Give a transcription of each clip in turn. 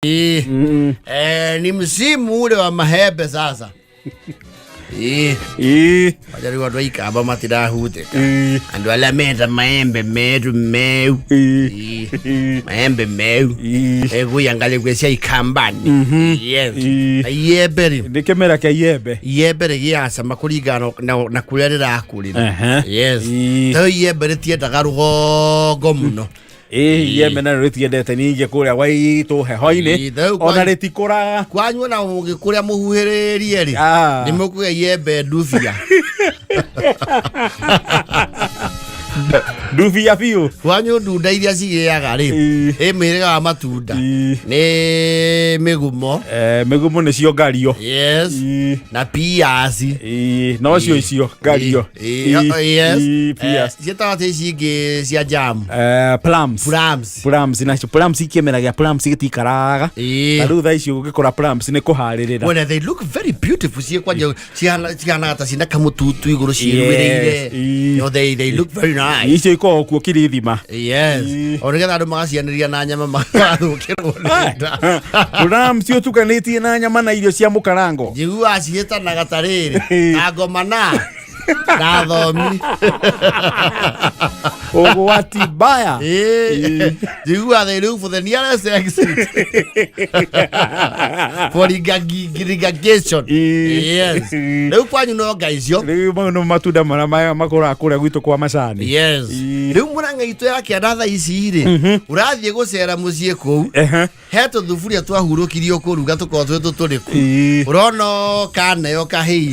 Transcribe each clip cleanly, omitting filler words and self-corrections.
Ni msimu ule wa mahembe sasa. Wajari watu ikaba matirahuteka. Andu ala menda maembe meru meu. Maembe meu. Ego yangale kwesia ikambani. Yes. Yebere. Ndikemera ke yebe. Yebere yasa makurigano na kurerera akurira. Yes. Tayo yebere tieta garugo muno. Yeme na retiendete ninge kuria waitu heho-ini ona ritikura kwanyu na ugikuria muhuhiririe ri nimukuya yembe nduvia nduvia biu kwanyu ndunda iria cigiaga ri imiriga wa matunda ni migumo migumo ni cio ngario yes na pias no cio icio ngario yes pias cietawate cingi cia jam plums nacio plums ikimeragia plums gitikaraga na riu tha icio gukikora plums ni kuharirira when they look very beautiful cie kwanja ciana ta cina kamututu iguru ciirwirire no they look very nice icio iko kuo kirithima yes onigetha andu magacianiria na nyama magathukirwo nda plums cio tukanitie na nyama na irio cia mukarango njigua cietana gatariri na ngomana na thomi ogo wati baya njigua they look for the nearest exit for irrigation yes riu kwanyu no ngaicio riu no matunda mara makora kuria gwitu kwa macani yes riu muranga itu yake anatha ici ri urathie gucera mucie ku he tuthuburia twahurukirio kuruga tukothwe tuturiku urono kana yo kahii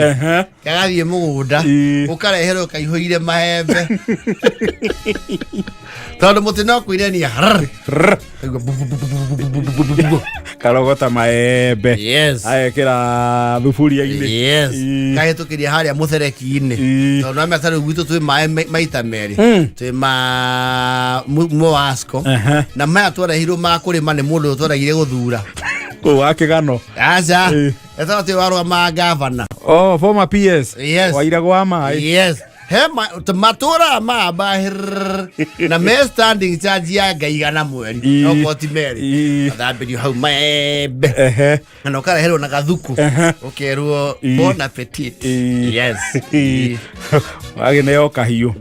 kagathie mugunda ukareherwo kaihoire mahembe tondu mutino kuirenia karogota maembe yes ayekera thuburia-ini yes kahitukiria haria muthereki-ini tondu na metaru gwitu twi maita meri twi moasco na maya twarehirwo ma kurima ni mundu twarehire guthura ko wakigano acha etawa twi warwa ma governor former PS yes waira gwa mai yes matura ma bahir na me standing charge ya gaigana mweri no koti meri athambirio hau maembe no kara hero na gathuku ukerwo bon appetit yes agene yo kahiu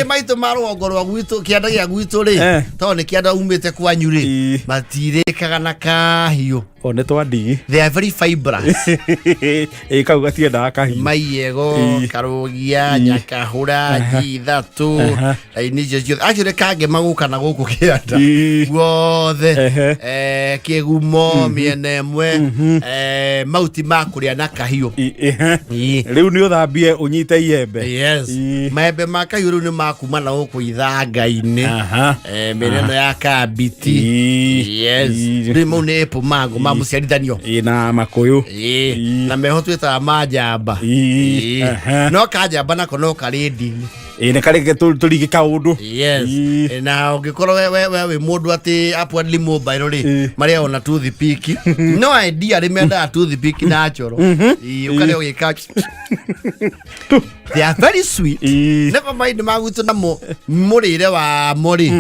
maitu marugorwa gwitu kianda gia gwitu ri to ni kianda umite kwanyu ri matirikaga na kahiu one twandi they are very fibrous kau gatienda kahiu maiego karugia nyakahura jithatu inicio cio actually kage maguka na guku kianda guothe kigumo miene mwe mauti makuria na kahiu riu ni uthambie unyite yembe yes maembe makahiu riu ni makuma na guku ithanga-ini mireno ya kabiti yes riu ni epo mango mamuciarithanio na makuyu na meho twitaga majamba no kajamba nako no karindi ne kare turigi kaundu yes na ungikorwo we mundu ati upwardly mobile ri maria ona toothpick no idea remember toothpick natural ukare ugika they are very sweet never mind magutu na murire wa mori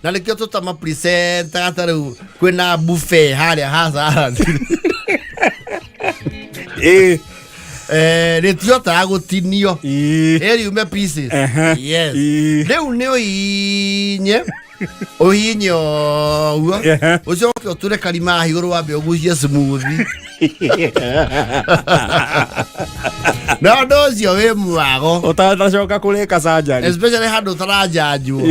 na likio tutama present ataru kwina buffet haria hasa retiota gutinio eri ume pieces yes leu ne oinyo uo ucoke uture karima higuru wambe ugucie smoothie no docio we mwago utatacoka kurika surgery especially handu tarajanjwo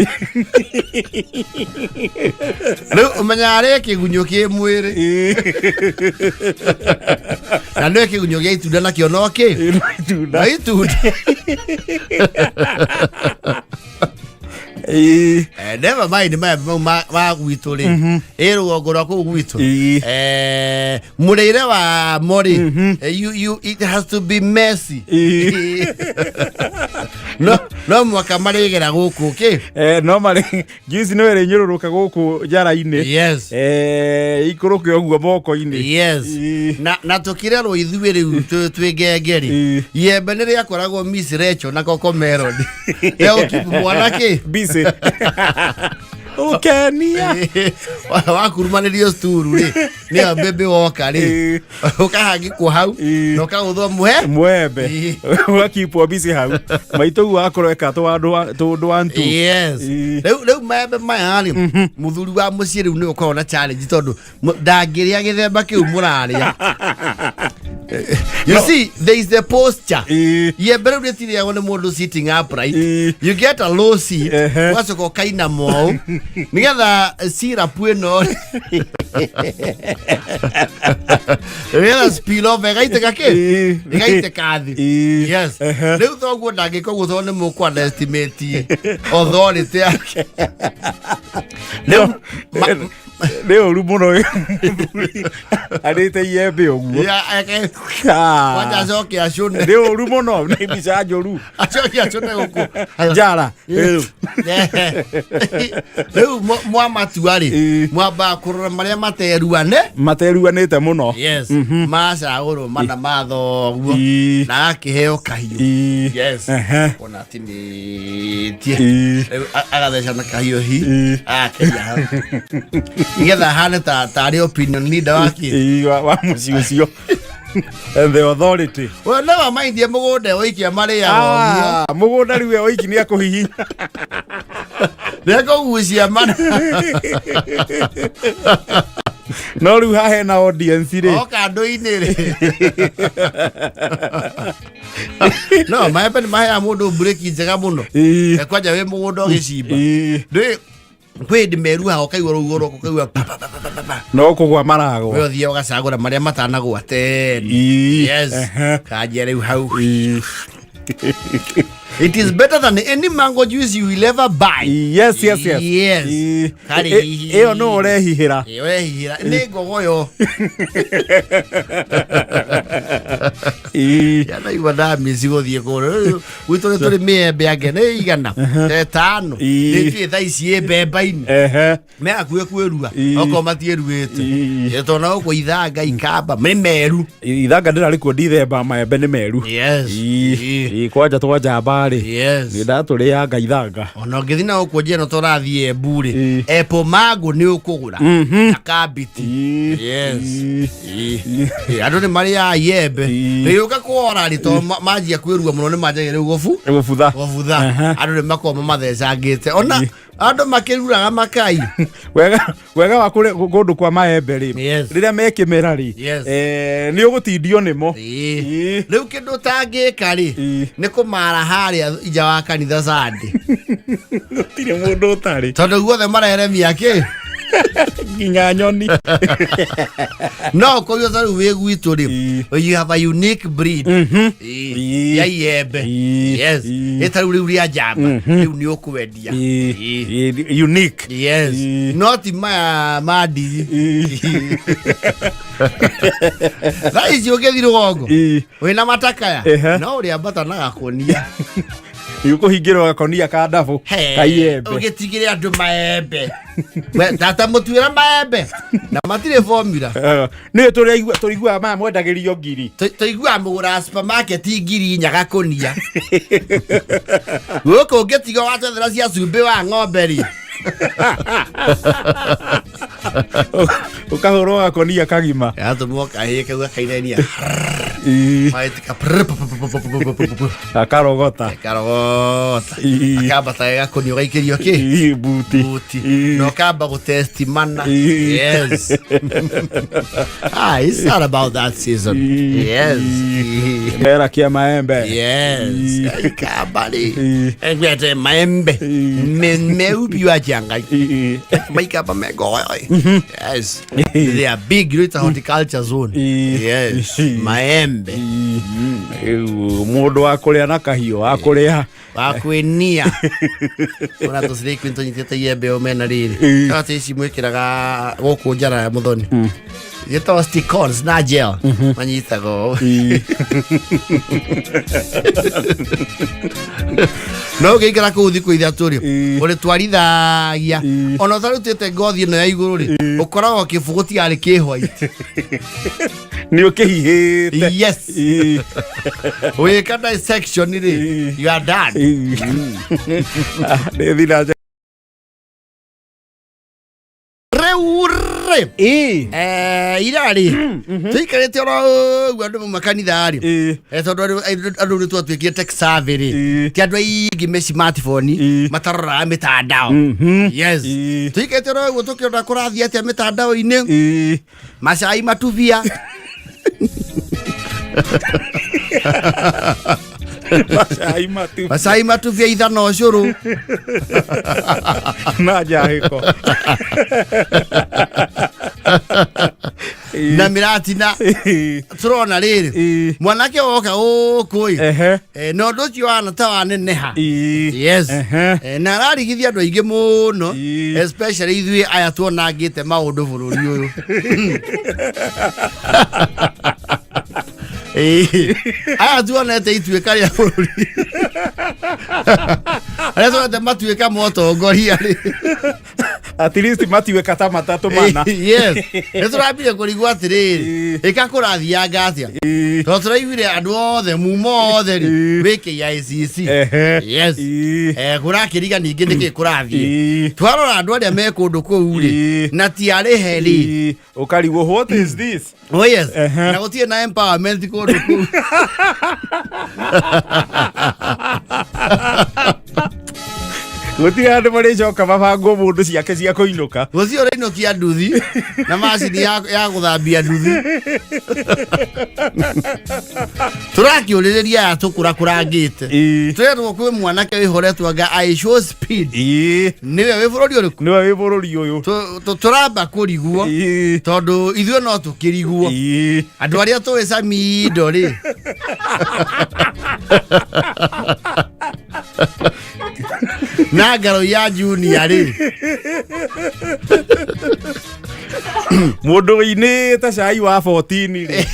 leu umenya ari kigunyo ki mwiri na ndio kigunyo gia itunda na kiono ki itunda never mind ma gwitu ri rugongo rwa kuu gwitu murire wa mori it has to be messy no mwaka marigera guku ki no mari juice no ere nyururuka guku jara-ini yes ikuruke oguo moko-ini yes na tukirerwo ithuĩ riu twingengeri yembe ni riakoragwo Miss Rachel na Coco Melody leo kipu mwana ki busy ukenia wakurumanirio sturu ri ni mbebe woka ri ukahangi ku hau no kaguthwo mwembe wakipwo busy hau maito wakoreka to antu. Yes, leu mbebe maya ri muthuri wa mucie riu ni ukorwo na challenge tondu ndangiria githemba kiu muraria. You see, there is the posture. Yeah, better than the one more sitting upright. You get a low seat. What's a cocaine mo? Together, sira pueno. Real spill off. I take a cake. I take a card. Yes. Little dog would like go with on the more estimate. Although it's there. Leo rumono arete yebe oguo ya eke wacha zoke ashone leo rumono ni bisajo ru achoki ashone oku jara leo mwa matuari mwa ba kurora maria materuanete muno. Yes, masa oro mana matho oguo na akiheo kahiu. Yes, ona tini tie agatheca na kahiu hi akenya ngetha hane tari opinion leader waki wa mucio and the authority. Well, never mind ye mugunda oikia maria oguo mugunda riwe oiki ni akuhihinya ndeko gucia mana no riu hahe na audience ri oka ndoini ri no maya mundu break njega muno ekwaja we mugunda ogicimba ndi kwindi meru ha okaigwa rugoro okaigwa no kugwa marago we othia ugacagura maria matanagwa 10. Yes, kajere hau. It is better than any mango juice you will ever buy. Yes. Kari eo no urehihira ni gogoyo yana igwa mizigo thie kore witore tore miembe agene igana 5 ni thaici mbemba-ini me akue kwirua oko matieruite etona okwo ithanga ikamba meru ithanga ndirari ku ndithemba maembe ni meru. Yes, kwanja twanja mbari yes ni ndaturi yanga ithanga ona ngithina okwo jeno torathie mburi apple mango ni ukugura akabiti. Yes, andu ni maria yembe riuka kwora ri to majia kwirua muno ni majia ri gofutha andu ni makoma mathecangite ona andu makiruraga makai wega wa kundu kwa maembe ri riria mekimera ri ni ugutindio nimo riu kindu tangika ri ni kumara haria ija wa kanitha Sunday tire mundu utari tondu guothe mareremia ki nginya nyoni no ko yo tari we gwitu ri you have a unique breed ya yembe. Yes, etari uri ya jamba riu ni okwendia unique. Yes, not madi that is you get irogo we na matakaya no uri ambata na gakonia yukuhingirwa gakonia ka ndabu kayembe ugitigire andu maembe we tata mutwira maembe na matire formula ni turigwa ma mwendagirio ngiri tuigwa mugura supermarket ngiri nyaga konia guko ungetiga watethera cia cumbi wa ng'ombe ri ukahurwo gakonia kagima yatumwo kahike gwa kainenia maitika akarogota akamba ta gakonia ugaikirio ki buti no kamba gutest mana. Yes, it's not about that season. Yes, era kia maembe. Yes, kamba ri engwete maembe meubi wa janga maikamba mego. Yes, they are big, it's a horticulture zone. Yes, maembe mundu akuria na kahio akuria wakwenia ona tusire kwinto nyitete yembe o mena riri kati ici mwikiraga guku njara ya muthoni gitawa stickons na gel manyitago no gikira ku thiku ithaturi uri twarithagia ona tharutite ngothi no ya iguru ri ukoragwo kifuguti ari ki white ni ukihihite. Yes, we can dissection ri you are done. ri irari tuikarite oro gwandu makanitha ri tondu andu ni twatwikie tech survey ri ti andu aingi me smartphone matarora mitandao yes tuikarite oro gutukionda kurathia atia mitandao ini macai matuvia Masai matuvia ithano curu na jahiko na miratina turona riri mwanake woka ukui no nducio wana tawa neneha yes na rarigithia andu aingi muno especially ithui aya tuonangite maundu bururi uyu aya tuonete ituika ria bururi aya tuonete matuika motongoria ri at least matiweka ta matatu mana yes eturabire kurigwa atiriri ikakurathia ngatia to turaiguire andu othe mumo othe ri wiki ya ICC yes kurakiriga ningi niki kurathie twarora andu aria me kundu kuu ri na ti ari heri ukarigwo what is this oh yes na gutie na empowerment kundu kuu Guti andu mari joka mabango mundu ciake cia kuinuka guti urainokia nduthi na macini ya guthambia nduthi turakiuriria ya tukura kurangite twetwo kwi mwanake wihoretwo anga I show speed niwe wi bururi uriku niwe wi bururi uyu turamba kuriguo tondu ithuo no tukiriguo andu aria tuwe sami ndori na garo ya junior ri mundu ini ta cai wa 14 ri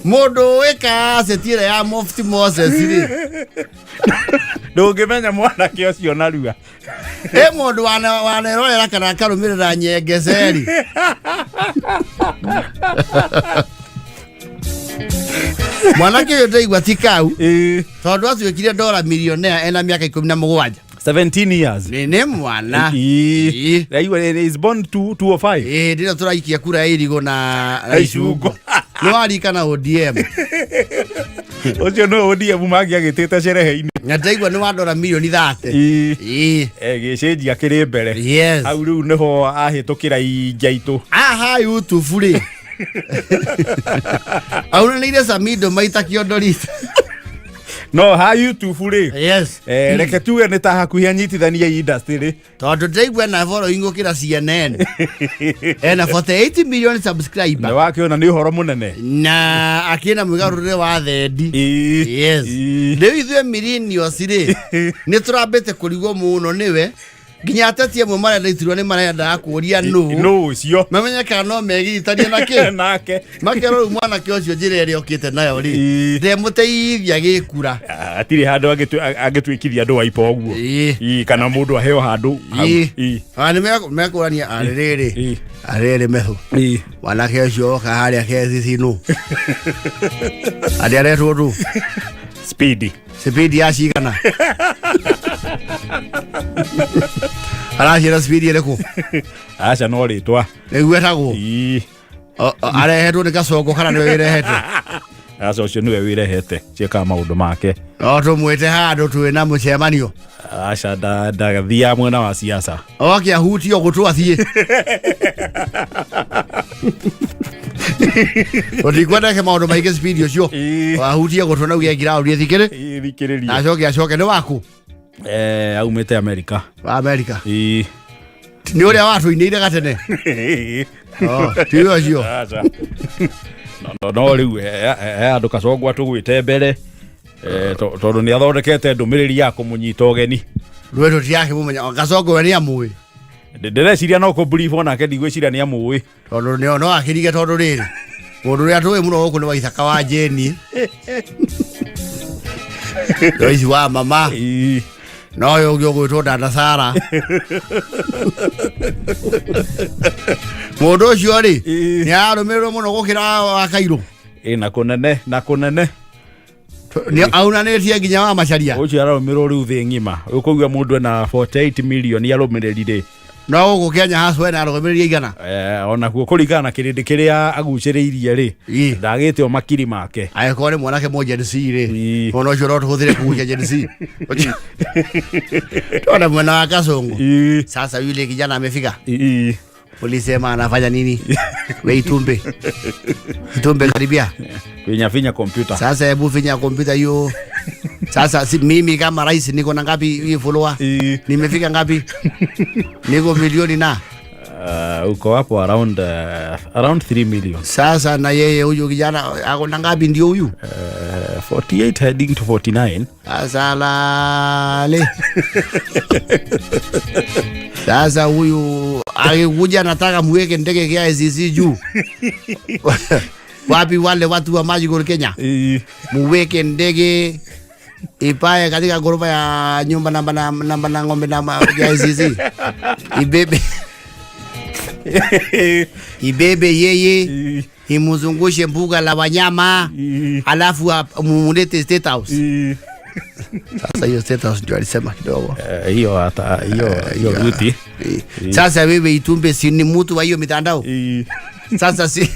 mundu weka setire ya Mufti Moses ri ndungimenya mwanake ucio narua mundu wanerorera kana karumirira nyengeceri mwanake uyu ndaigua ti kau tondu atwikire $1 millionaire ena miaka 17 17 years ni mwana Raiwa is born 205 ndira turaikia kura ya irigo na icungo no arikana ODM ucio no ODM magi agitete sherehe-ini na ndaigua ni wa $1 million 30 gicenjia kiri mbere yes au riu niho ahitukira injaitu aha YouTube ri auna nire samido maita kiondorite no ha YouTube ri yes reke tuwe ni ta hakuhi anyitithania industry ri tondu ndaigua na following ukira CNN ena 48 million subscriber na wakiona ni uhoro munene na akina mwigarurire wa thendi yes riu ithuĩ millions ri ni turambite kurigwo muno niwe nginya ateti amwe marenda iturwa ni marenda akuria no ucio mamenye kana no megitania nake makero mwana kĩ ũcio njĩra ĩrĩa okĩte nayo ri ndemuteithia gĩkura atiri handu agĩtwĩkithia andũ waipa ũguo kana mũndũ aheo handũ nĩ mekũrania arĩrĩ methu mwanake ũcio oka harĩa KCC arĩa aretwo tu speed ya cigana aracira speed ĩrĩkũ aca no rĩtwa nĩguo etagwo arehetwo nĩ gacongo kana nĩwe wĩrehete aca ũcio nĩwe wĩrehete ciĩkaga maũndũ make no tũmwĩte handũ twĩna mũcemanio aca ndathia mwena wa siasa oke ahutio gũtwathiĩ utikwendeke maundu maingi speed ucio wahutie gutona ugiekira urie thikiriria acoke ni waku aumite America ni uria watu inire gatene tiyo cio no riu andu kacongwa tugwite mbere tondu ni athondekete ndumiriri ya kumunyita ugeni rweto tiake mumenya gacongwa ni amui ndireciria no ko brief ona ke ndigwiciria ni amui tondu ni no akirige tondu riri mundu ria tuwe muno guku ni wa Ithaka wa Jeni Roisi wa mama no yo gwitwo Dada Sara mundu ucio ri ni arumirwo muno gukira wa Kairo na kunene ni aunanitie nginya wa macaria ucio ararumirwo riu thi ngima ukugwa mundu na 48 million arumiriri no go Kenya haswe na rogemeria igana ona guo kuringana kirindi kiria aguciriirie ri ndagite o makiri make ayekore mwanake moja ni ri ono joro tuhuthire kuja jensi tona mwana wa Kasongo sasa yule kijana amefika ulisema anafanya nini wewe itumbe karibia finya kompyuta sasa hebu finya kompyuta hiyo sasa si mimi kama rais niko na ngapi hii follower nimefika ngapi niko milioni na uko hapo around 3 million sasa na yeye huyo kijana ako na ngapi ndio huyu 48 heading to 49 asalale sasa huyu alikuja nataka muweke ndege kia ICC juu wapi wale watu wa Magical Kenya muweke ndege ipae katika gorofa ya nyumba namba ngombe ya ICC ibebe yeye imuzungushe mbuga la wanyama alafu mumulete State House. Sasa hiyo State House ndio alisema kidogo hiyo hata hiyo beauty sasa wewe itumbe si ni mtu wa hiyo mitandao sasa si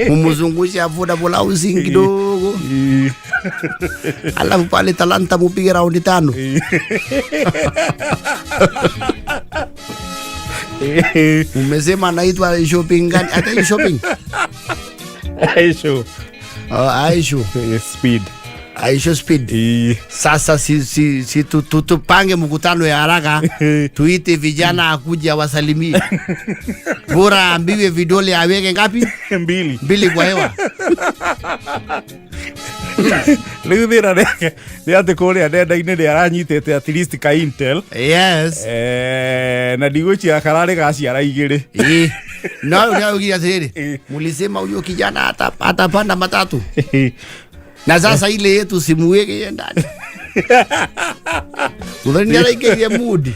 mumuzungushe affordable housing kidogo alafu pale Talanta mupige round 5 umesema anaitwa shopping gani hata shopping Aisho speed sasa si tupange mkutano ya haraka tuite vijana akuja wasalimie bora ambiwe vidole aweke ngapi 2 kwa hewa Lugthira ni ati kuria nenda-ini ni aranyitete at least ka Intel yes na ndigwici akarari gaciara igiri no ugira thiri mulisema huyo kijana atapanda matatu na sasa ile yetu simuweke ndani unaniala ikirie mood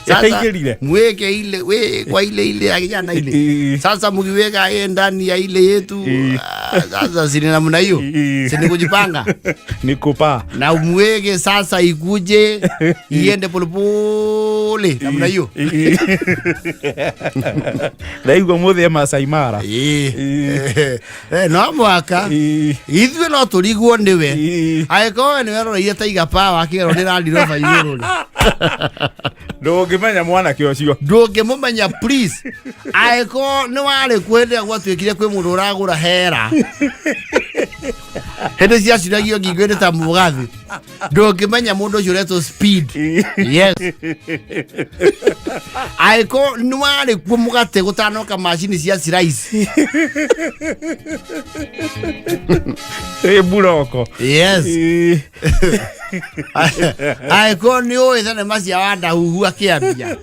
sasa mweke ile we kwa ile ya kijana ile sasa mkiweka yeye ndani ya ile yetu sasa sina namna hiyo sina kujipanga nikupa na mweke sasa ikuje iende polepole namna hiyo laigo muthe Masai Mara no mwaka ithwe no turigwo niwe aiko ni wero ile taiga power akero ni randi rofa iguru ndungimenya mwana kiocio ndungimumenya please aiko ni wale kwende gwatwikire kwi mundu uragura hera hende cia ciragio ngingwende ta mugathi ndungimenya mundu ucio reto speed yes aiko ni wale kumugate gutanoka machine cia ciraici buroko yes aiko ni oithane macia wanda huhu akiambia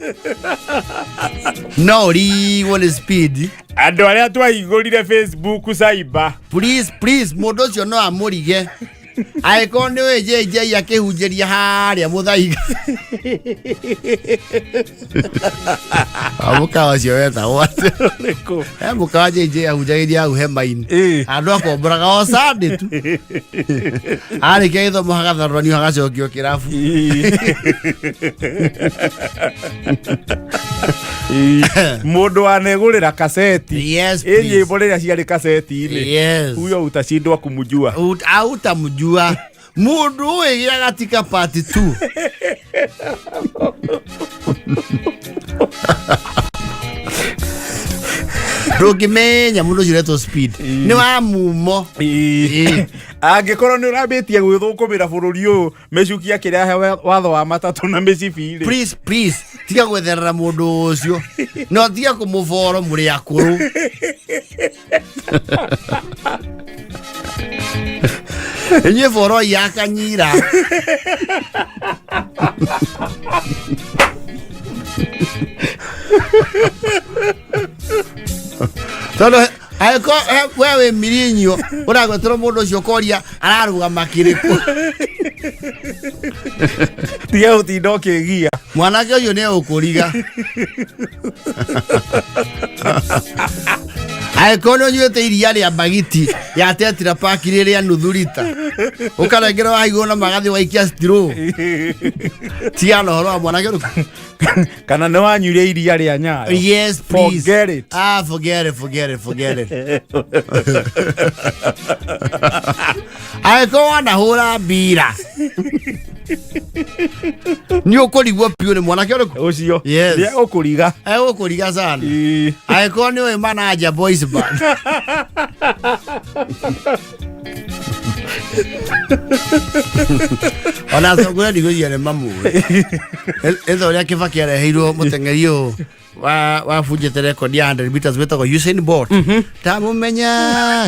no what is speed andu aria twaigurire Facebook cyber please mundu ucio no amurige aiko ni we JJ akihunjiria haria muthaiga amuka wacio weta wote riko amuka wa JJ ahunjagiria au hemaini andu akomburaga o Sunday tu ari keitho muhagatharani hagacokio kirafu mundu anegurira kaseti yes nyimbo riria ciari kaseti-ini yes huyo utashindwa kumjua utamjua mundu uigira katika part 2 ndungimenya mundu ucio speed ni wa mumo angikorwo ni urabitie gwithukumira bururi uyu mecukia kiria watho wa matatu na micibiri please tiga gwetherera mundu ucio no tiga kumuvoro muri akuru enye foro yakanyira todo aiko wewe mirinyo uragwetera mundu ucio koria araruga makiriku tiga utinda ukigia mwanake uyu ni ukuriga Aikono nyuete iria ria bagiti ya Tetra Pak ria nuthu lita. Ukarengera waigona magathi waikia stiro. Tiano horo wa mwana geruka. Kana ne wanyuire iria ria Nyayo. Yes, please. Forget it. Forget it. Aiko wana hura bira. Ni ukurigwo piu ni mwana geruka. Ucio. Yes. Ria ukuriga. Ukuriga sana. Aiko ni we manager boys band. Ona sogora digo yale mamu. Ezo ya kifaki ya hiro mutengerio wa fujete record ya 100 meters betako Usain Bolt. Tamumenya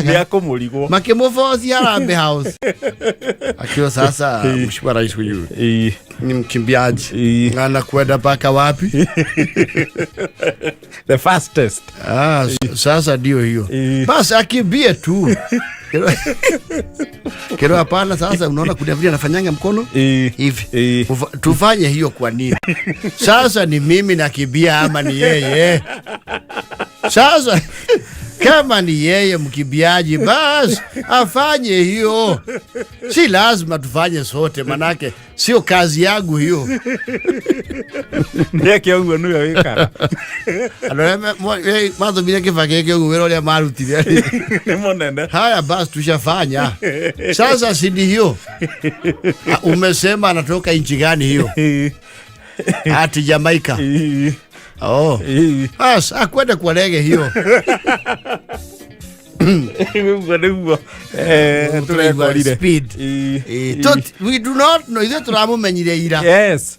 ya kumurigwo. Makimufosi Harambee House. Akiwa sasa mheshimiwa rais huyu. Ni mkimbiaji. Ngana kwenda paka wapi? The fastest. Sasa ndio hiyo. Basi akimbie tu. Kero hapana sasa unaona kuna vile anafanyanga mkono hivi. Tufanye hiyo kwa nini? Sasa ni mimi nakimbia ama ni yeye? Sasa kama ni yeye mkimbiaji basi afanye hiyo. Si lazima tufanye sote manake sio kazi yangu hiyo. Ndiye kiongo nuyo wika. Alorema mazo bila kifake kiongo wero ya marutile. Monende. Haya basi tushafanya. Sasa si hiyo. Umesema anatoka nchi gani hiyo? Ati Jamaica. Oh. Asa akwenda kwa ndege hiyo. Speed. We do not know either turamumenyire ira. Yes.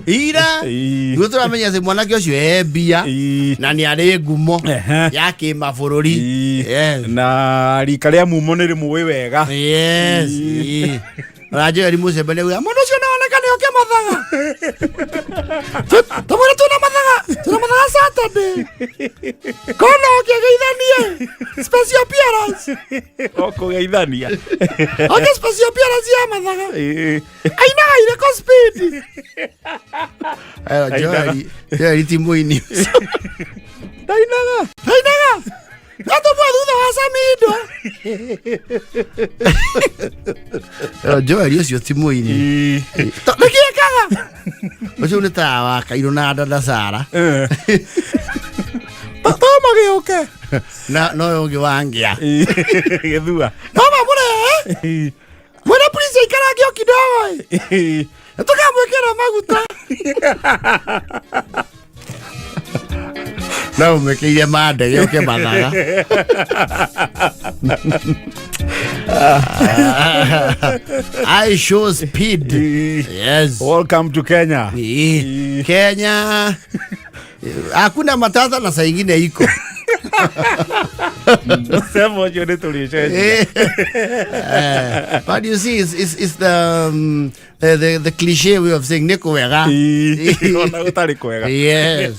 Ira. We turamenya se mwana kyo bia na ni ari ngumo yake mabururi. Yes. Na rikaria mumonere muwe wega. Yes. Rajo ari musebene wa mono cio na onekane oke mathaga. Tumura tuna mathaga Saturday. Kono oke geithanie. Special appearance. Oko geithania. Oke special appearance ya mathaga. Aina ile ko speed. Joy timu ini. Dainaga. Nato puedo wasamido. Joy sio timu ini. Nikia kaga. Ojo ni tawa kairo na dada Sara. Toma geuke. No yonge wangia. Gedua. Toma mure. Mwana polisi ikara gyo kidogo. Natoka mwekera maguta. Na umekiria made yoke mathaga. I show speed. Yes. Welcome to Kenya. Kenya. Hakuna matata na saa ingine iko. Sema jone tulishe. But you see it's the cliche way of saying niko wega. Ona utari kwega. Yes.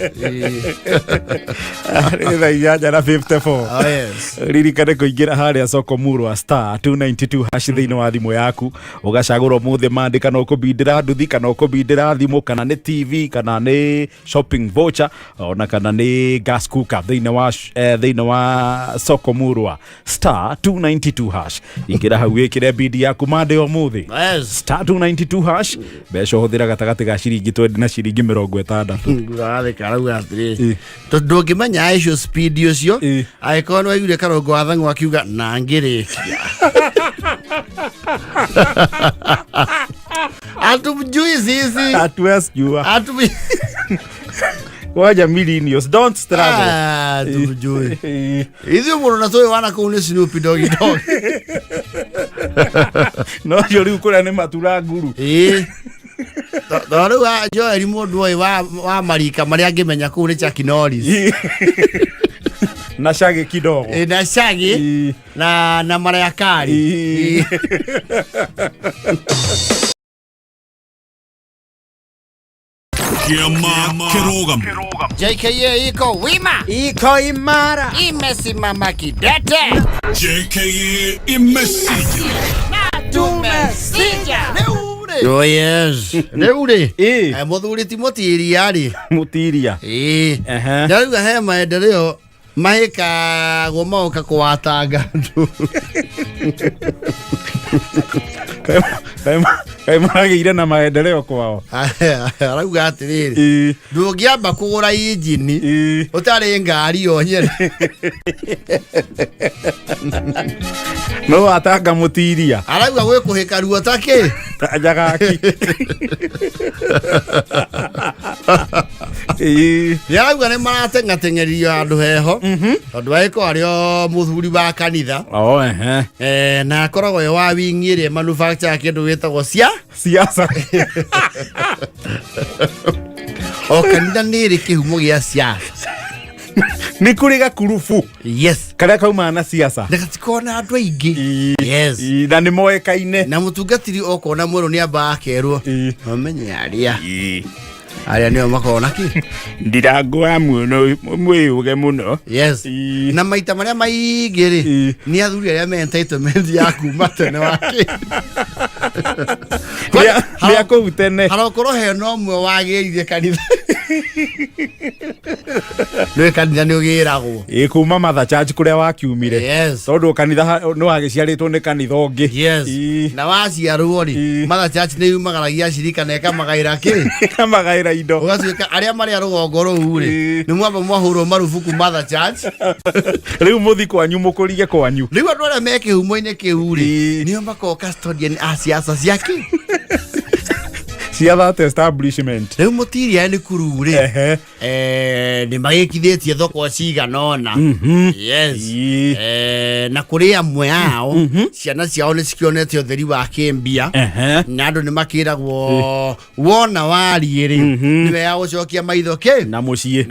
Ida yaja na 54. Oh yes. Ririkane kuingira haria soko murwa star 292 hash thini wa thimu yaku ugacagura muthe mandika no kubindira nduthi kana ukubindira thimu kana ni TV kana ni shopping voucher ona kana ni gas cooker thini wa soko murwa star 292 hash ingira hau wikire bidi yaku mande o muthe. Yes. Star 292 hash besho huthira gatagati ga ciringi 20 na ciringi 60. Ngare karau atri. To ndungimenya aisho speed ucio aikono yule karogo athangu akiuga na ngirikia. Atumjui sisi. Atues jua. Atumi. Waja millions, don't struggle. Tumjui. Hizo mbona nasoe wana kuone Snoopy Doggy Dog. No yori ukora ne matura nguru. Doro wa Joel mundu wa marika maria angimenya kuu ni Chuck Norris. Na shage kidogo. Na shage na Mariakari. Kirogam. JKA iko wima. Iko imara. Imesimama kidete. JKA imesija. Na tumesija. Oh yes. Neure. Muthuri Timothy Iriari. Mutiria. Ndaruga he maendeleo mahika gomauka kuwatanga andu kai maragire na maendeleo kwao arauga atiriri ndungiamba kugura injini utari ngari onyere no atanga mutiria arauga gwe kuhika ruo take tajagaki yarauga ni maratengatengerio andu heho tondu aiko ario muthuri wa kanitha na akoragwo yo wa wingire manufacture kindu witagwo siasa o kanitha niri kihumo gia siasa ni kuri gakurufu yes karia kauma na siasa ndagatikona andu aingi yes na ni moekaine na mutungatiri okona mwero ni amba akerwo amenye aria nio makona ki ndirangwa muno mwiyuge muno yes na maita maria maigiri ni athuri aria me entitlement ya kuma tene wake ya ko tene harokoro he no mwe wagirire kanitha no kanitha ni ugiragwo kuma Mother Church kuria wakiumire yes tondu kanitha no agiciaritwo ni kanitha ungi yes na waciarwo ri Mother Church ni yumagaragia shirika na ikamagaira ki kamagaira indo ugatuika aria mari rugongo ruu ri ni mwamba mwahurwo marufuku Mother Church riu muthi kwanyu mukurige kwanyu riu andu aria meke humo-ini kiu ri nio mako custodian a siasa ciake cia that establishment riu mutiria ni kuru ri ni magikithitie thoko ciganona yes na kuri amwe ao ciana ciao ni cikionete utheri wa kimbia na andu ni makiragwo wona wari ri niwe ya gucokia maitho ke na mucie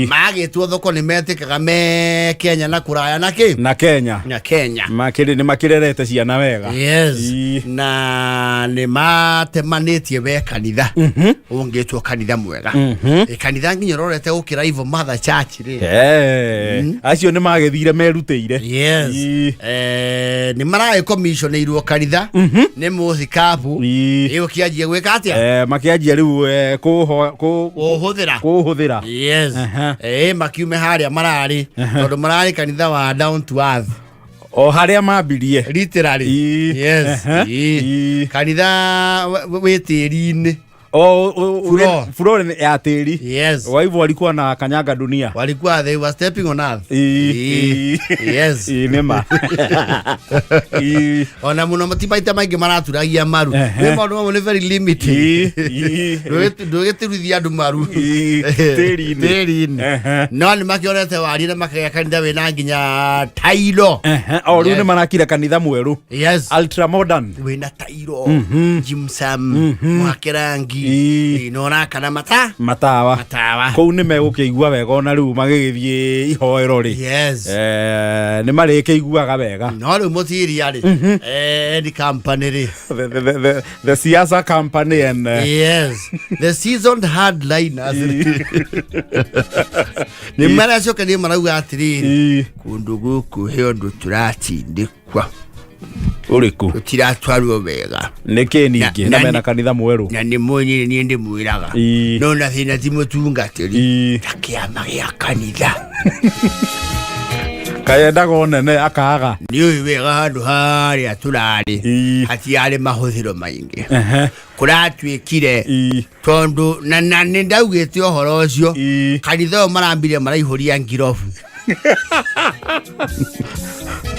magitwo thoko ni metikaga me Kenya na kuraya na ki na Kenya makiri ni makirerete ciana wega yes na ni matemanĩtie we kanitha ungĩtwo kanitha mwega kanitha nginya rorete gukira ivo Mother Church ri acio ni magethire merutĩire yes ni marae commission irwo kanitha ni muthikabu iyo kianjie gwika atia makianjia riu kuhuthira yes makiume haria marari tondu marari kanitha wa down to earth o haria mambirie literally yes kanitha wetiri-ini Florence ya teri yes waivu walikuwa na kanyaga dunia walikuwa they were stepping on earth yes nema ona muno matibaita maingi maraturagia maru we maundu mamwe ni very limited ndugitiruithia andu maru teri-ini no ni makionete wari na makagĩa kanitha wina nginya tairo o riu ni marakira kanitha mweru yes ultra modern wina tairo jimsam mwakirangi inona kana matawa kou ni megukĩigua wega ona riu magĩgĩthiĩ ihoero ri yes ni marĩkĩiguaga wega no riu mutiria ri the company ri the siasa company and yes the seasoned hardliners ni maracoka ni marauga atiriri kundu guku he undu turatindikwa uriku tutiratwarwo wega niki ningi na mena kanitha mweru na ni munyi ni ndi mwiraga no na thina ti mutungatiri takiama ya kanitha kayenda gonene akaga ni wega handu haria turari hatiari mahuthiro maingi kuratwikire tondu na ni ndaugite ohoro ucio kanitha marambire maraihuria ngirofu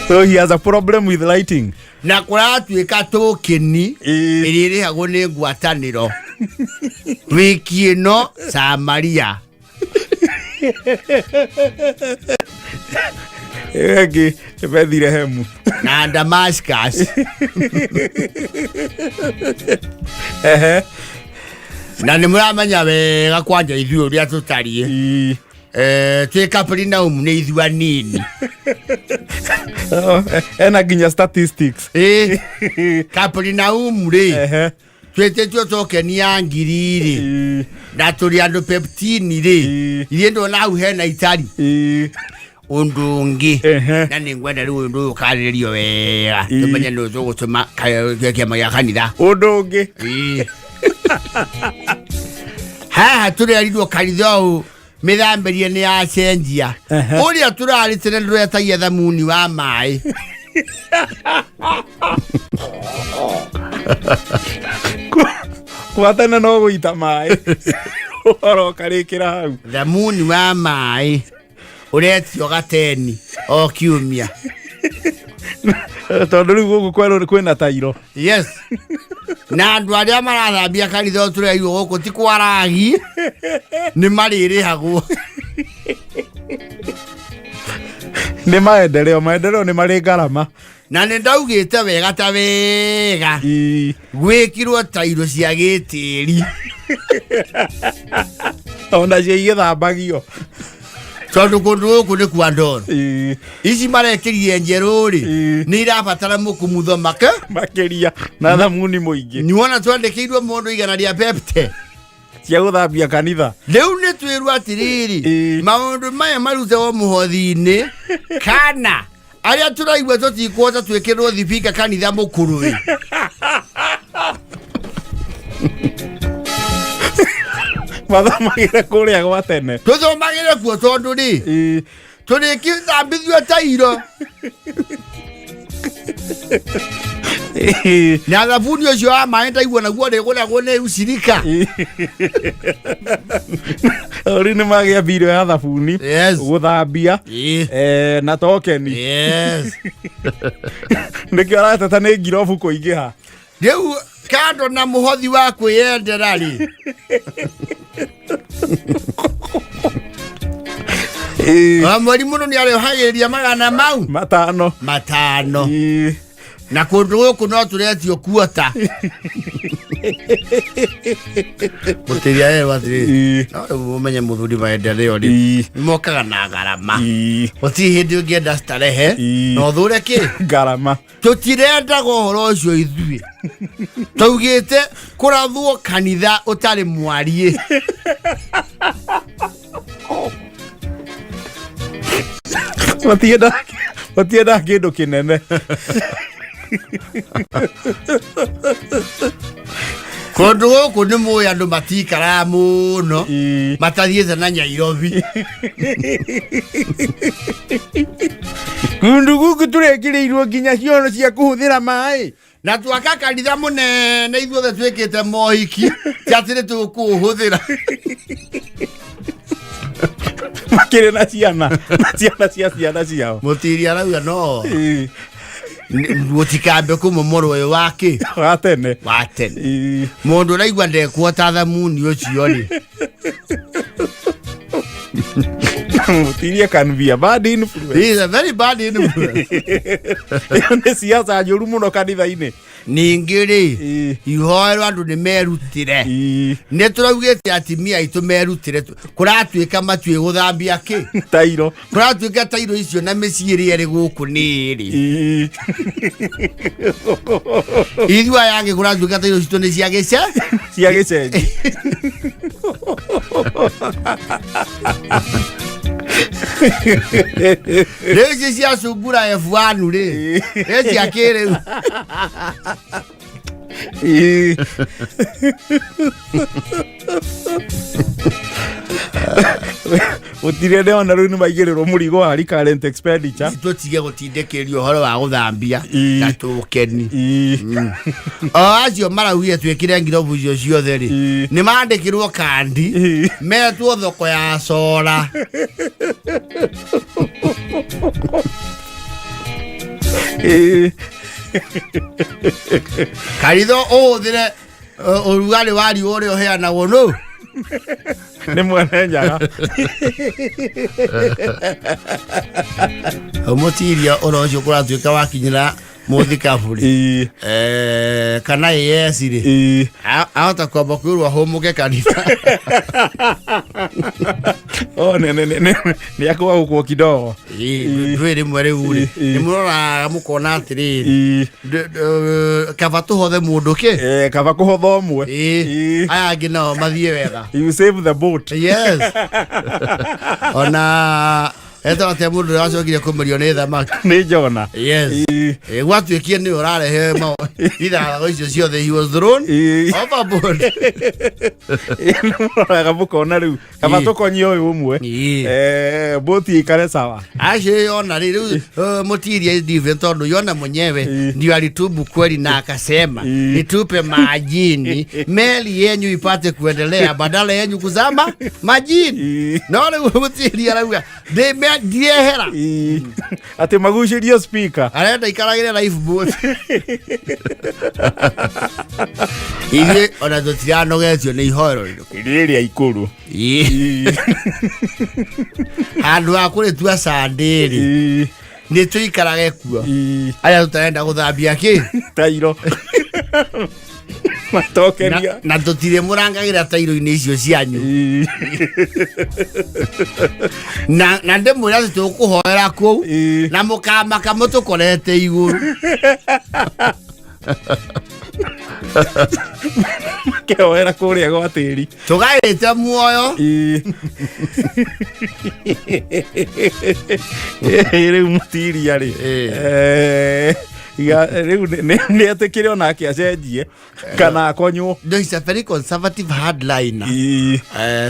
so he has a problem with lighting na kuratwika tokeni iriri hago ni ngwataniro wiki ino Samaria egi bethire hemu na Damascus na ni muramenya wega kwanja ithuĩ ũrĩa tũtariĩ twĩ Capernaum nĩ ithuĩ nini ena nginya statistics Capernaum rĩ twĩtĩtwo tokenia ngiri rĩ na tũrĩ andũ 15 rĩ irie ndona hau hena itari undu ungi na ni ngwenda riu undu ukarĩrĩrio wega tumenye nĩ tũgũtũma kĩama gĩa kanitha undu ungi haha tũrĩ arirwo kanitha ũũ mithamberie ni ya cenjia uria turari tene nduretagia thamuni wa mai Kwatana no guita mai oroka rikira hau thamuni wa mai uretio gateni o kiumia tondu riu guku kwero kwina tairo. Yes. Na andu aria marathambia kanitha tureirwo guku ti kwaragi ni maririhagwo ni maendeleo ni mari ngarama na ni ndaugite wega ta wega gwikirwo tairo cia gitiri ona cia igithambagio tondu kundu guku ni kwa ndoro ici marekirie njeruri ni irabatara mukumutho makiria na thamuni muingi ni wona twandikirwo mundu igana ria pepte cia guthambia kanitha riu ni twirwo atiriri maundu maya marute o muhothi-ini kana aria turaigua tutikwota twikirwo thibika kanitha mukuruwi mathomagire kuria gwa tene tuthomagire kuo tondu ri turikithambithio tairo na thabuni ucio wa mai ndaigua naguo ndiguragwo ni ucirika ori ni magia video ya thabuni guthambia na tokeni nikio aratata ni ngirobu kuingiha riu kando na muhothi wa kwiyendera ri mweri muno ni arehagiriria magana mau matano na kundu guku no turetio kuota mutiria watiri no umenye muthuri maendeleo ni mokaga na garama uti hindi ungienda starehe no thure ki garama tutirenda gohoro ucio ithui taugite kurathwo kanitha utari mwarie watienda kindu kinene kundu guku ni muya andu matikara muno matathiete na Nyairobi kundu guku turekirirwo nginya ciono cia kuhuthira mai na twaka kanitha munene ithuothe twikite mohiki tiatire tukuhuthira makire na ciana ciao mutiria arauga no gutikambe kumomoro uyu wake wa tene mundu raigua ndekwota thamuni ucio ri mutiria can be a bad influence. He is a very bad influence. Ni siasa njuru muno kanitha-ini ningi ri ihoerwo andu ni merutire ni turaugite atimia itu merutire kuratuika matue guthambia ki tairo kuratuika tairo icio na miciiri eri guku niri ithua yange kuratuika tairo icio ni cia gicenji Rezi cia sungura F1 ri eci akire utire ndio na runi maigiriro murigo wa recurrent expenditure tutige gutindekerio horo wa guthambia na tukeni acio maraugie twikire ngirobu icio ciothe ri ni mandikirwo kandi metwo thoko ya cora karitho uthire urugari wari uri uheanagwo no ni mwene nyaga umutiria orocio kuratuika wakinyira muthika buri kana yes ri ahota kwamba kwirwa homuke kanitha ni akwa huko kidogo ndwiri mwere uri ni murora mukona atiri kava tuhothe mundu ki kava kuhotho mwe aya ngina mathie wega you save the boat yes ona Eta ate mundu acokire kumurione thamaki. Ni Jona. Yes. Watu ekie ni orarehe ma ida icio ciothe he was thrown overboard. Mukona riu kaba tukonyi uyu umwe boti ikare sawa aje ona riu mutiria dive tondu yona mwenyewe ndio alitubu kweli na akasema nitupe majini meli yenyu ipate kuendelea badala yenyu kuzama majini naona mutiria rauga de me diehera ate magushirio speaker arenda ikaragire life boat ile ona dotirano getio ni ihoro ile ikuru handu akure tua sandiri ni tuikarage kuo aya tutaenda guthambia ki tairo matokeria na tutire murangagira tairo-ini icio cianyu na ndemwira tukuhoera ku na mukamaka mutukorete iguru kehoera kuria gwa tiri tugaite muoyo riu mutiria ri riu ni atikire ona akiacenjie kana akonywo. There is a very conservative hardliner.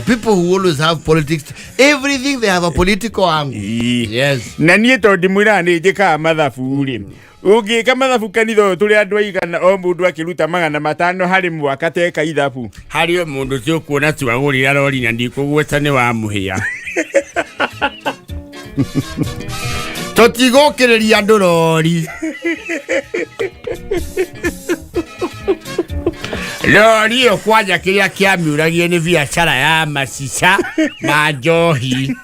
People who always have politics, everything they have a political angle. Yes. Na nie tondi mwira ni njika mathabu ri ungika mathabu kanitho turi andu aigana o mundu akiruta 500 hari mwaka teka ithabu hari o mundu cio kuona twagurira rori na ndikugweta ni wa muhia totigukiriria andu rori rori o kwanja kiria kiamiuragie ni biashara ya macica na njohi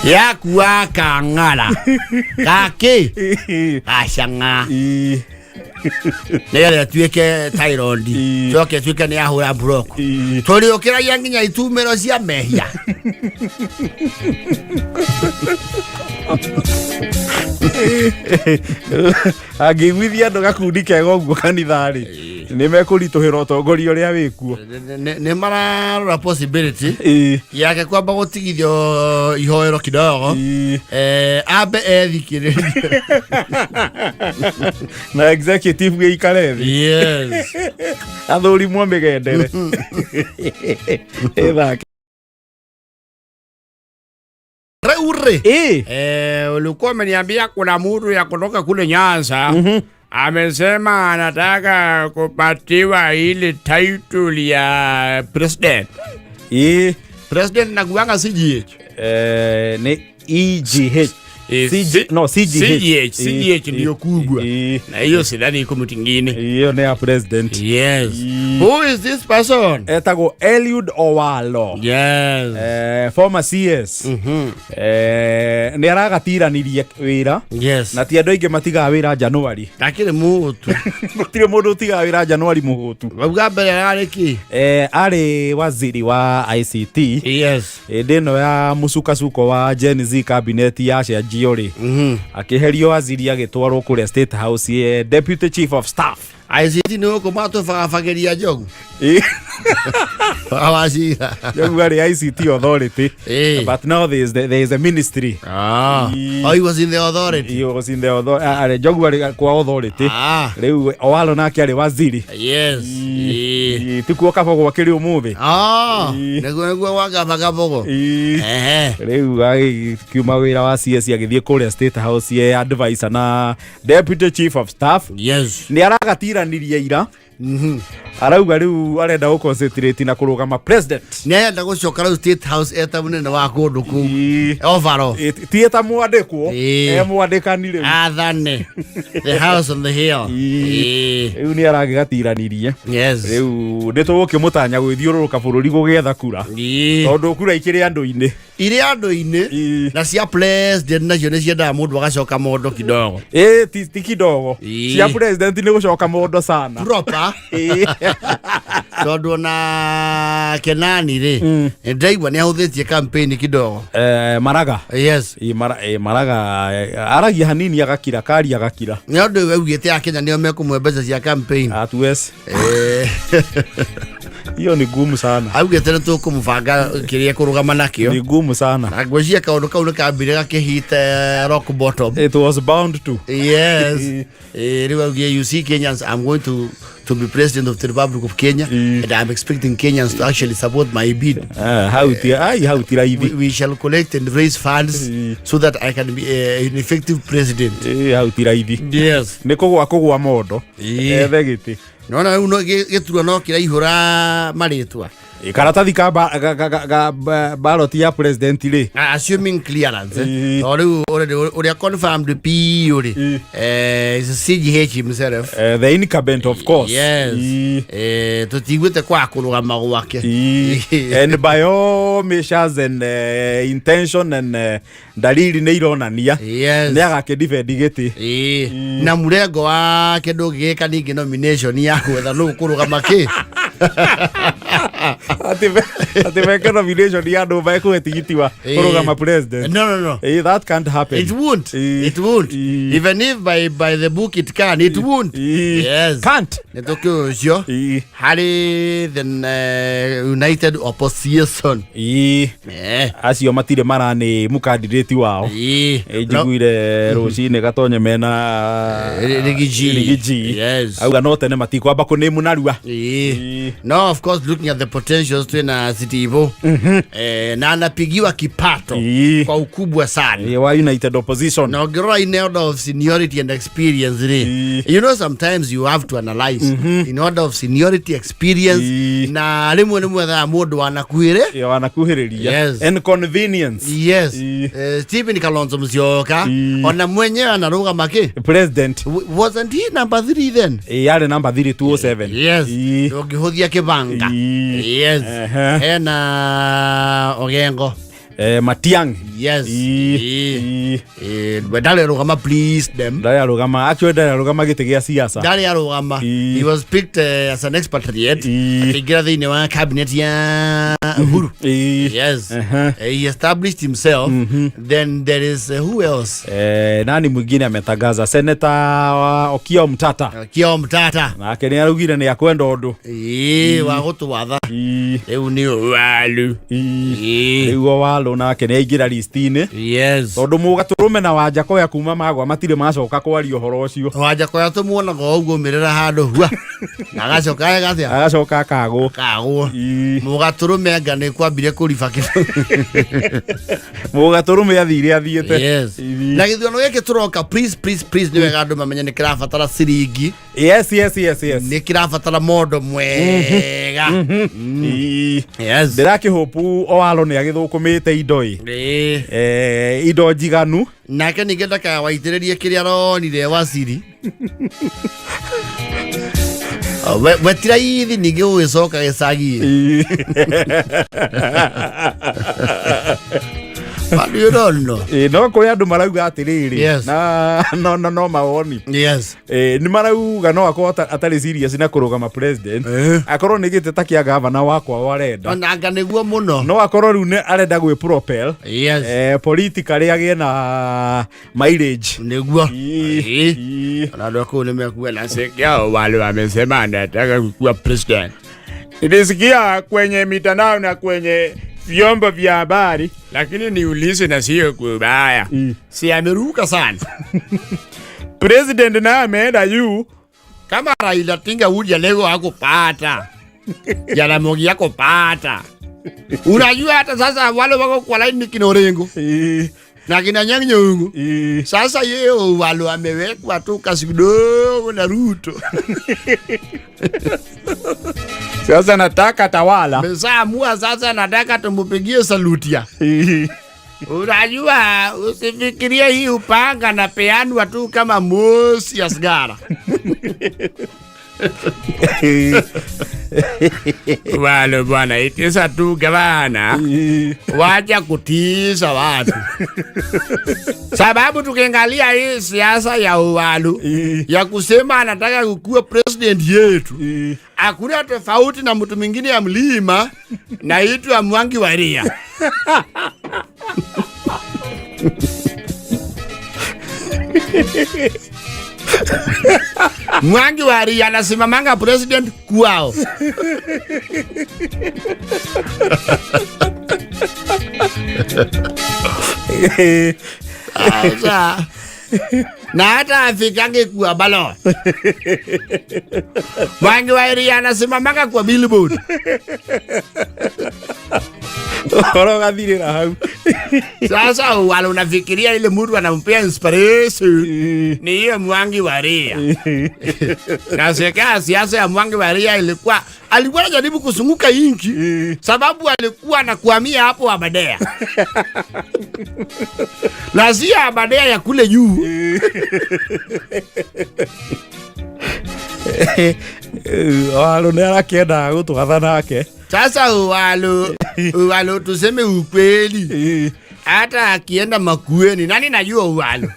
yakuwa kang'ara gaki acanga nere tuike Thailand coke tuike ni ahura block turi ukiragia nginya itumiro cia mehia agigwithia ndo gakundi kega uguo kanithari ni mekurituhira utongoria uria wikuo ne mararora possibility yake kwamba gutigithio ihoero kidogo abe ethikiriria na executive geikare thi yes athuri mwa migendere ethake Reure ulikuwa umeniambia kuna mtu ya kutoka kule Nyanza amesema anataka kupatiwa ile title ya president. President nakuanga CGH. Ni EGH. CGH ndio kubwa. Na hiyo sidhani iko mtu mwingine. Hiyo ni ya president. Yes. Who is this person? Etago Eliud Owalo. Yes. Former CS. Ni aragatiranirie wira. Yes. Na ti andu aingi matiga wira January. Takire mutu. Gutire mundu utiga wira January muhutu. Wauga mbere ari ki? Ari waziri wa ICT. Yes. Ndino ya musukasuko wa Gen Z cabinet ya cia Jiori. Akiherio waziri agitwarwo kule State House Deputy Chief of Staff. ICT ni uko mato fageria jogu. Awashira. Jogu ari ICT authority. But now there is a ministry. Oh, he was in the authority. He was in the authority. Jogu ari kwa authority. Riu Owalo nake ari waziri. Yes. Tikuo kabogo akiri umuthi. Nego waga bagabogo. Riu ai kiuma wira wa CS agithie kule State House ye advisor na Deputy Chief of Staff. Yes. Ni aragatiranirie ira. Arauga riu arenda go concentrate na kurugama president. Ni arenda gucoka riu State House eta munene wa kundu ku. Overall. Ti eta mwandikwo, mwandikanire. Athane. The house on the hill. Riu ni aragigatiranirie. Yes. Riu ndituguke mutanya gwithiururuka bururi gugetha kura. Tondu kura ikiri andu-ini. Iri andu-ini na cia president nacio ni ciendaga mundu agacoka mondo kidogo. Ti kidogo. Cia president ni gucoka mondo sana. Proper. Tondu na Kenani ri ndaigua ni ahuthitie campaign kidogo. Maraga. Yes. Maraga aragia hanini agakira kari agakira. Ni andu augite Kenya nio mekumwe mbeca cia campaign. Atues. hiyo ni gumu sana. Augete tu kumvanga kiria kurugama nakio Ni gumu sana. Agwajia kaundu kaundu kambire gakihita rock bottom. It was bound to. Yes. You see Kenyans, I'm going to be president of the Republic of Kenya, and I'm expecting Kenyans to actually support my bid. We shall collect and raise funds so that I can be an effective president. Yes. Kogwa modo. Thegiti. No geturwa no kiraihura maritwa. Karatathi ka ballot ya president ri. Assuming clearance. Or confirmed P is CGH himself. The incumbent, of course. Yes. Tutigwete kwa kurugama gwake. And by all measures and intention and dalili ne ironania. Yes. Ne agake defend giti. Na murengo wa kindu gika ningi nomination ya kwetha no kurugama ki. Ati veka nomination ya ndo vai kuetigitiwa kurugama president. No. That can't happen. It won't. It won't. Even if by the book it can, it won't. Yes. Can't. Netokyo sio. Hari then United Opposition. Acio matire marani mukandidate wao. Njiguire rucine gatonye mena Rigiji. Yes. Auga no tene matikwamba kunimu narua. No, of course, looking at the potentials to na City Hivyo na anapigiwa kipato kwa ukubwa sana wa United Opposition. Na grow in order of seniority and experience. You know, sometimes you have to analyze in order of seniority, experience na rimwe tha mundu wanakuhiriria. Yes. And convenience. Yes. Stephen Kalonzo Musyoka ona mwenyewe anarugama ki president. Wasn't he number 3 then? Yale number 3 207. Yes. Ngihuthia kibanga. Yes. Ena Ogengo. Matiang. Yes. Dale rugama please them. Dale rugama actually dale rugama gite gia siasa. Dale rugama. He was picked as an expatriate. Akigira thini wa cabinet ya Uhuru. Yes. He established himself. Then there is who else? Nani mwingine ametangaza Senator Okiya Omtata. Na akeni arugire ni akwenda undu. Wa gutwatha. Riu ni walu. Riu walu na akeni aigira listine. Yes. Tondu mugaturume na Wanjakoya kuma magwa matire macoka kwaria horo ucio. Wanjakoya tumuona go uguo mirira handu hua. Agacoka gathia. Agacoka kago. Mugaturume ngane kwambire kuriba kitu. Mugaturume athiite. Yes. Na githiono gike turoka please ni wega andu mamenye ni kirabatara siringi. Yes. Ni kirabatara modo mwega. Yes. Ndiraki hopu Owalo ni agithukumite indo indo jiganu. Nake ningenda ka waitiririe kiria ronire Wasiri. Wetira ithi ningi ugicoka gicagi. You don't know. No kuri andu marauga atiriri. Yes. Na no mawoni. Yes. Ni marauga no akota atari serious na kurugama president. Akorwo ni gite takia governor wakwa warenda. Onanga niguo muno. No akorwo riu ne arenda gwe propel. Yes. Politically agie na mileage. Niguo. Na ndo kwa nimekuwa na sikia wale wamesema anataka kuwa president. Nilisikia kwenye mitandao na kwenye vyombo vya habari, lakini niulize na sio kubaya. Si ameruka sana. President na ameenda juu kama Raila Tinga uja lego hakupata. Jaramogi hakupata. Unajua hata sasa wale wako kwa line Kinorengo. Na kina Nyang' Nyong'o. Sasa yeye wale amewekwa tu kasi kidogo na Ruto. Sasa nataka tawala. Mesamua sasa nataka tumupigie salutia. Unajua usifikirie hii upanga na peanwa tu kama mosi ya sigara. Wale bwana itisa tu gavana. Wacha kutisa watu. Sababu tukiangalia hii siasa ya Uwalu ya kusema anataka kukuwa president yetu. Hakuna tofauti na mtu mwingine ya mlima na itu ya Mwangi wa Ria. Mwangi wa Iria anasimamanga president kwao. Asa. Na hata afikange kwa balo. Mwangi wa Iria anasimamanga kwa billboard. Oroga thirira hau. Sasa wale unafikiria ile mtu anampea inspiration ni hiyo Mwangi wa Iria. Na siasa ya Mwangi wa Iria alikuwa anajaribu kusunguka inchi sababu alikuwa anakuhamia hapo Abadea. Na si Abadea ya kule juu. Walo nera kenda gutwatha nake. Sasa walo tuseme ukweli. Hata akienda Makueni nani najua walo.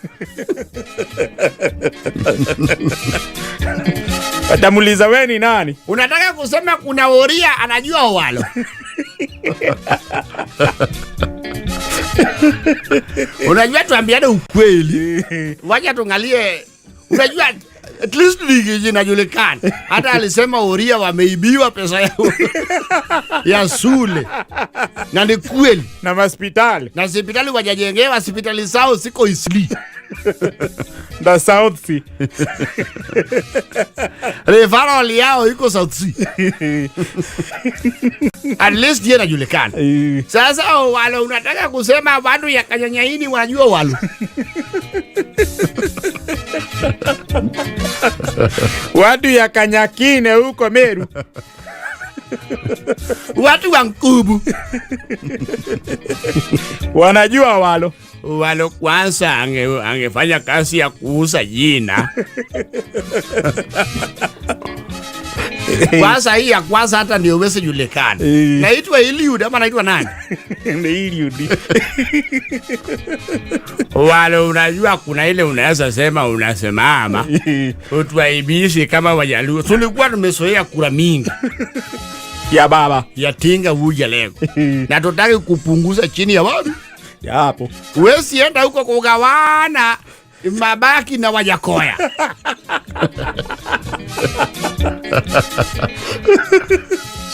Atamuliza wewe ni nani? Unataka kusema kuna Oria anajua walo. Unajua tuambiane ukweli. Wacha tungalie. Unajua at least ligi inajulikana. Hata alisema Oria wameibiwa pesa yao ya shule. Na ni kweli. Na hospitali. Na hospitali wajajengewa hospitali zao siko Isli. The South Sea. Referral yao iko South Sea. At least yeye anajulikana. Sasa wale unataka kusema watu ya Kanyanyaini wanajua wale. Watu ya Kanyakine huko Meru. Watu wa Nkubu wanajua walo. Walo kwanza angefanya kazi ya kuuza jina. Kwanza hii ya kwanza hata ndio wese julikana. Naitwa Eliud ama naitwa nani? Ni Eliud. Walo unajua kuna ile unaweza sema unasemama. Utuaibishi kama Wajaluo. Tulikuwa tumesoea kura mingi. Ya baba. Ya tinga uja leo. Na tutaki kupunguza chini ya wapi? Ya hapo. Wesi enda huko kugawana mabaki na Wajakoya.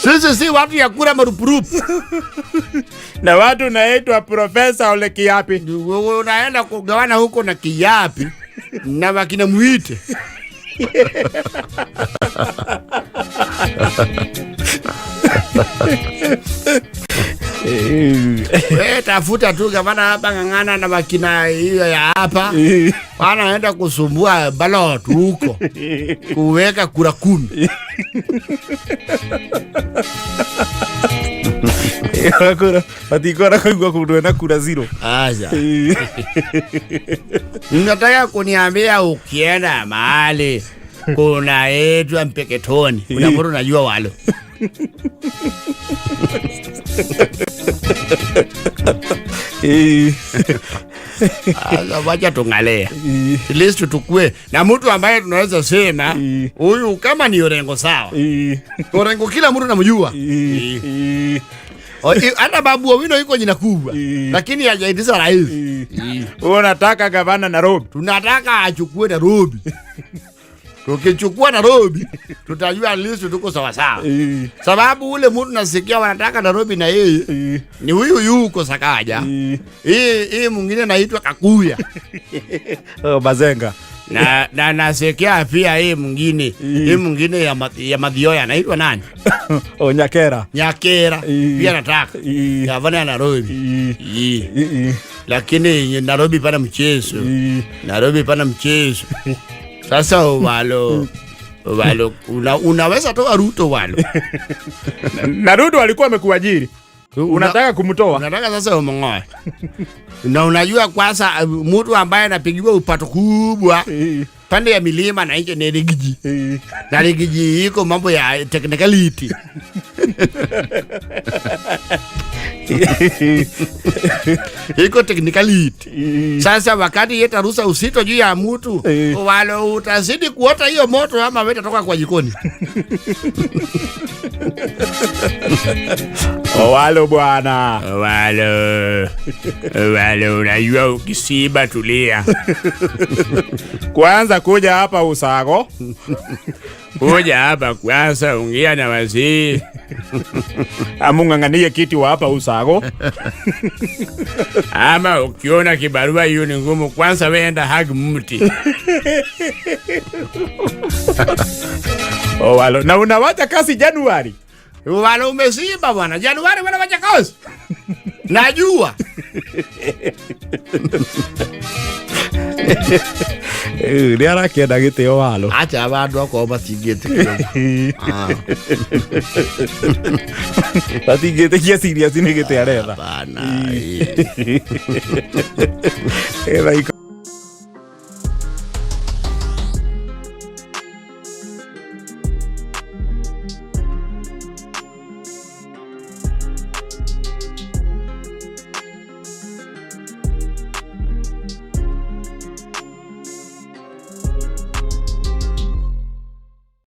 Sisi si watu ya kura marupurupu. Na watu naitwa Profesa Ole Kiapi. Unaenda kugawana huko na Kiapi na wakina Muite. Tafuta tu gavana hapa ngangana na wakina hiyo ya hapa. Wanaenda kusumbua ballot huko. Kuweka kura 10. Kura patikora kwa kuduena kura 0. Aja. Unataka kuniambia ukienda mahali kuna etwa Mpeketoni unapata unajua walo. Wacha tungalea. At least tukue na mtu ambaye tunaweza sema huyu kama ni Orengo sawa. Orengo kila mtu anamjua. Hata Babu Owino yuko jina kubwa lakini hajaitisa rais. Unataka gavana Nairobi? Tunataka achukue Nairobi. Tukichukua Nairobi tutajua at least tuko sawa sawa. Sababu ule mtu nasikia wanataka Nairobi na yeye ni huyu yuko Sakaja. Hii mwingine anaitwa Kakuya. Bazenga. Na nasikia pia hii mwingine ya Mathioya anaitwa nani? Nyakera. Pia nataka. Gavana Nairobi. Lakini Nairobi pana mchezo. Sasa walo unaweza toa Ruto walo. Na Ruto alikuwa amekuajiri. Unataka kumtoa? Unataka sasa umongoe. Na unajua kwanza mtu ambaye anapigiwa upato kubwa pande ya milima na nje ni Rigiji. Na Rigiji iko mambo ya technicality. Iko technicality. Sasa wakati yeta ruhusa usito juu ya mtu walo utazidi kuota hiyo moto ama wewe utatoka kwa jikoni. Owalo bwana. Owalo, unajua ukisiba tulia. Kwanza kuja hapa Usago. Kuja hapa kwanza ongea na wazee. Amung'ang'anie kiti wa hapa Usago. Ama ukiona kibarua hiyo ni ngumu, kwanza wenda hug mti. Owalo, na unawacha kazi Januari? Owalo umesiba bwana. Januari wanawacha kazi. Najua. Ni arakienda gĩtĩ Owalo. Acha abandu akwa matingĩte kidogo. Batingĩtĩkia serious nĩ gĩtĩ aretha. Bana. Like